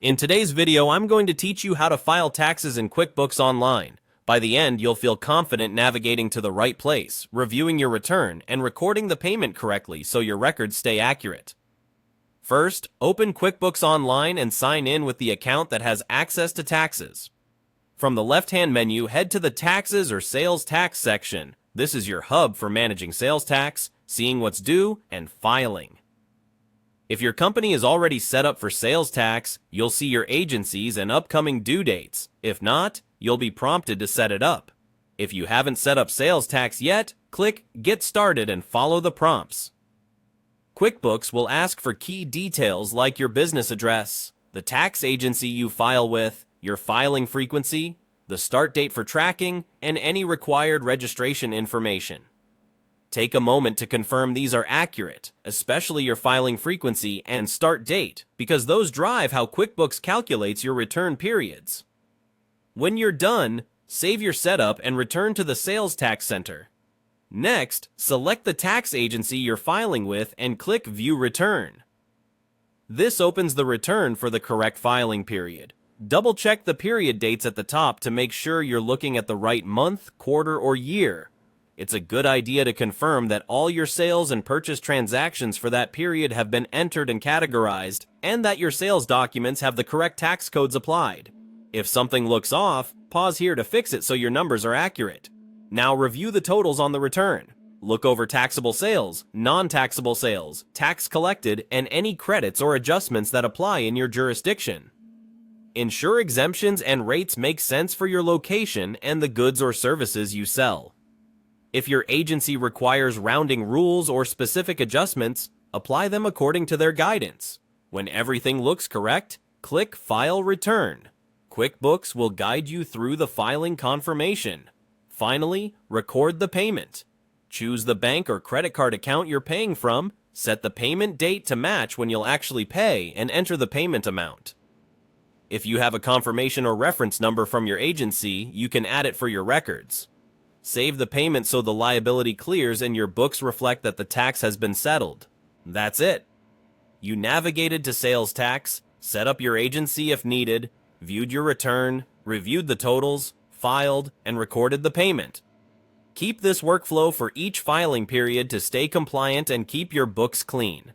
In today's video, I'm going to teach you how to file taxes in QuickBooks Online. By the end, you'll feel confident navigating to the right place, reviewing your return, and recording the payment correctly so your records stay accurate. First, open QuickBooks Online and sign in with the account that has access to taxes. From the left-hand menu, head to the Taxes or Sales Tax section. This is your hub for managing sales tax, seeing what's due, and filing. If your company is already set up for sales tax, you'll see your agencies and upcoming due dates. If not, you'll be prompted to set it up. If you haven't set up sales tax yet, click Get Started and follow the prompts. QuickBooks will ask for key details like your business address, the tax agency you file with, your filing frequency, the start date for tracking, and any required registration information. Take a moment to confirm these are accurate, especially your filing frequency and start date, because those drive how QuickBooks calculates your return periods. When you're done, save your setup and return to the Sales Tax Center. Next, select the tax agency you're filing with and click View Return. This opens the return for the correct filing period. Double-check the period dates at the top to make sure you're looking at the right month, quarter, or year. It's a good idea to confirm that all your sales and purchase transactions for that period have been entered and categorized, and that your sales documents have the correct tax codes applied. If something looks off, pause here to fix it so your numbers are accurate. Now review the totals on the return. Look over taxable sales, non-taxable sales, tax collected, and any credits or adjustments that apply in your jurisdiction. Ensure exemptions and rates make sense for your location and the goods or services you sell. If your agency requires rounding rules or specific adjustments, apply them according to their guidance. When everything looks correct, click File Return. QuickBooks will guide you through the filing confirmation. Finally, record the payment. Choose the bank or credit card account you're paying from, set the payment date to match when you'll actually pay, and enter the payment amount. If you have a confirmation or reference number from your agency, you can add it for your records. Save the payment so the liability clears and your books reflect that the tax has been settled. That's it. You navigated to sales tax, set up your agency if needed, viewed your return, reviewed the totals, filed, and recorded the payment. Keep this workflow for each filing period to stay compliant and keep your books clean.